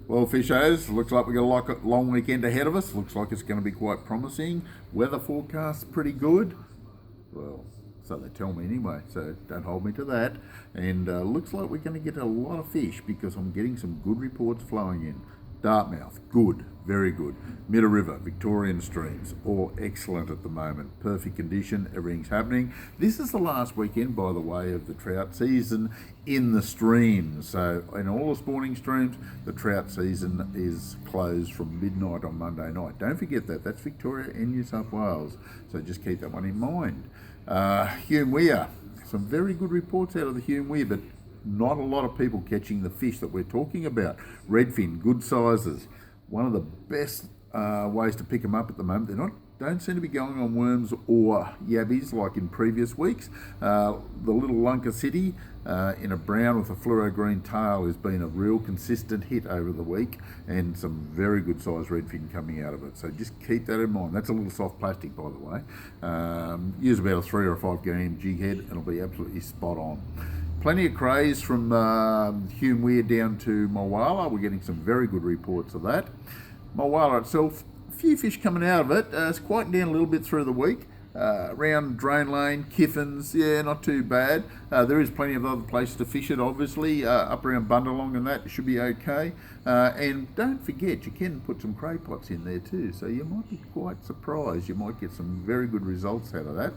Well, fishers, looks like we've got a long weekend ahead of us. Looks like it's going to be quite promising. Weather forecast's pretty good. Well, so they tell me anyway, so don't hold me to that. And looks like we're going to get a lot of fish because I'm getting some good reports flowing in. Dartmouth, good, very good. Midder River, Victorian streams, all excellent at the moment. Perfect condition, everything's happening. This is the last weekend, by the way, of the trout season in the streams. So in all the spawning streams, the trout season is closed from midnight on Monday night. Don't forget that, that's Victoria and New South Wales. So just keep that one in mind. Hume Weir, some very good reports out of the Hume Weir, but not a lot of people catching the fish that we're talking about. Redfin, good sizes. One of the best ways to pick them up at the moment. Don't seem to be going on worms or yabbies like in previous weeks. The little Lunker City in a brown with a fluoro green tail has been a real consistent hit over the week, and some very good sized redfin coming out of it. So just keep that in mind. That's a little soft plastic, by the way. Use about a 3 or 5 gram jig head and it'll be absolutely spot on. Plenty of craze from Hume Weir down to Mulwala. We're getting some very good reports of that. Mulwala itself, a few fish coming out of it. It's quieting down a little bit through the week. Around Drain Lane, Kiffins, yeah, not too bad. There is plenty of other places to fish it, obviously. Up around Bundalong and that, it should be okay. And don't forget, you can put some cray pots in there too, so you might be quite surprised. You might get some very good results out of that.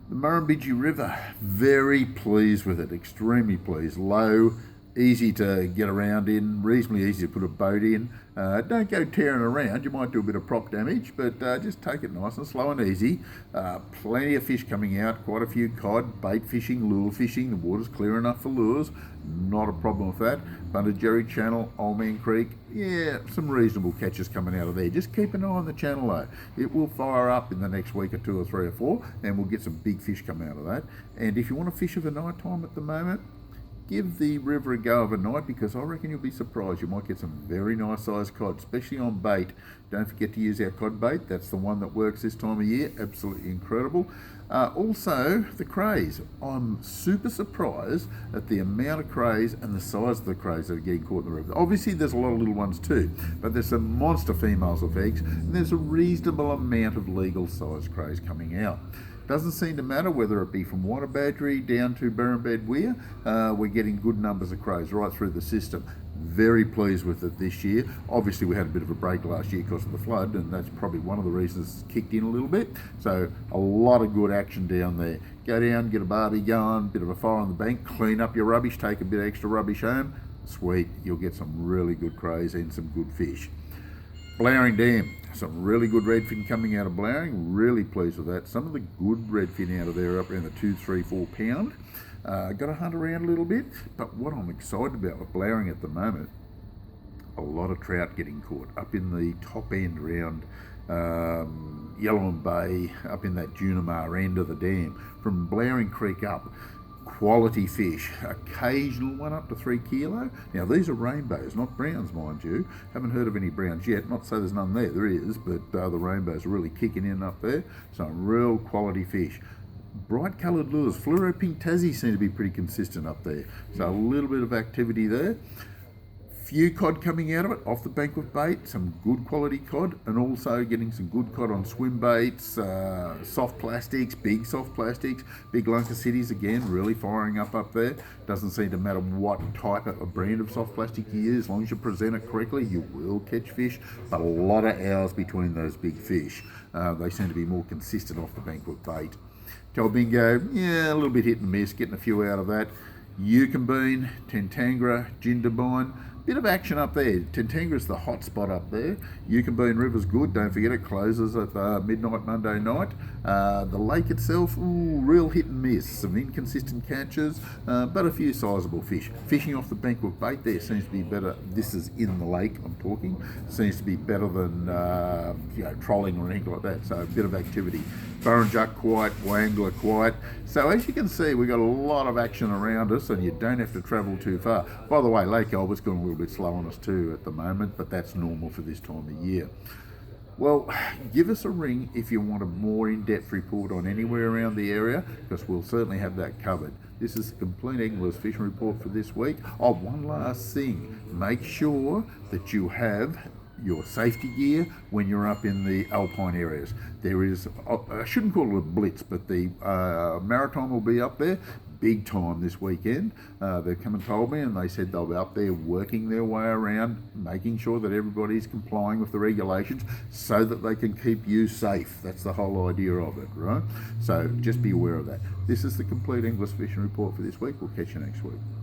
The Murrumbidgee River, very pleased with it, extremely pleased. Low, easy to get around in, reasonably easy to put a boat in. Don't go tearing around, you might do a bit of prop damage, but just take it nice and slow and easy. Plenty of fish coming out, quite a few cod, bait fishing, lure fishing. The water's clear enough for lures, not a problem with that. Bundajerry Channel, Old Man Creek, yeah, some reasonable catches coming out of there. Just keep an eye on the channel though. It will fire up in the next week or 2 or 3 or 4, and we'll get some big fish come out of that. And if you want to fish of a night time at the moment, give the river a go overnight, because I reckon you'll be surprised. You might get some very nice sized cod, especially on bait. Don't forget to use our cod bait. That's the one that works this time of year. Absolutely incredible. Also, the crays. I'm super surprised at the amount of crays and the size of the crays that are getting caught in the river. Obviously, there's a lot of little ones too, but there's some monster females with eggs, and there's a reasonable amount of legal sized crays coming out. Doesn't seem to matter whether it be from Water Badgery down to Berrinbed Weir. We're getting good numbers of crows right through the system. Very pleased with it this year. Obviously we had a bit of a break last year because of the flood, and that's probably one of the reasons it's kicked in a little bit. So a lot of good action down there. Go down, get a barbie going, bit of a fire on the bank, clean up your rubbish, take a bit of extra rubbish home. Sweet, you'll get some really good crows and some good fish. Blowering Dam, some really good redfin coming out of Blowering, really pleased with that. Some of the good redfin out of there up around the 2, 3, 4 pound. Got to hunt around a little bit, but what I'm excited about with Blowering at the moment, a lot of trout getting caught up in the top end around Yellowman Bay, up in that Junimar end of the dam, from Blowering Creek up. Quality fish, occasional one up to 3 kilo. Now these are rainbows, not browns, mind you. Haven't heard of any browns yet, not to say there's none there, there is, but the rainbows are really kicking in up there. Some real quality fish. Bright coloured lures, fluoro pink Tassie seem to be pretty consistent up there. So a little bit of activity there. Few cod coming out of it, off the bank with bait, some good quality cod, and also getting some good cod on swim baits, soft plastics, big soft plastics, big Lunker Cities again, really firing up there. Doesn't seem to matter what type of brand of soft plastic you use, as long as you present it correctly, you will catch fish, but a lot of hours between those big fish. They seem to be more consistent off the bank with bait. Talbingo, yeah, a little bit hit and miss, getting a few out of that. Yukonbean, Tentangra, Jindabyne, bit of action up there. Tentangra's the hot spot up there. Yukonbean River's good. Don't forget it closes at midnight Monday night. The lake itself, ooh, real hit and miss. Some inconsistent catches, but a few sizable fish. Fishing off the bank with bait there seems to be better. This is in the lake I'm talking. Seems to be better than trolling or anything like that. So a bit of activity. Burrinjuck quiet, Wangler quiet. So as you can see, we've got a lot of action around us, and you don't have to travel too far. By the way, Lake Albert's going a little bit slow on us too at the moment, but that's normal for this time of year. Well, give us a ring if you want a more in-depth report on anywhere around the area, because we'll certainly have that covered. This is the Complete Anglers Fishing Report for this week. Oh, one last thing. make sure that you have your safety gear when you're up in the alpine areas. There is, I shouldn't call it a blitz, but the Maritime will be up there big time this weekend. They've come and told me, and they said they'll be up there working their way around, making sure that everybody's complying with the regulations so that they can keep you safe. That's the whole idea of it, right? So just be aware of that. This is the complete English Fishing Report for this week. We'll catch you next week.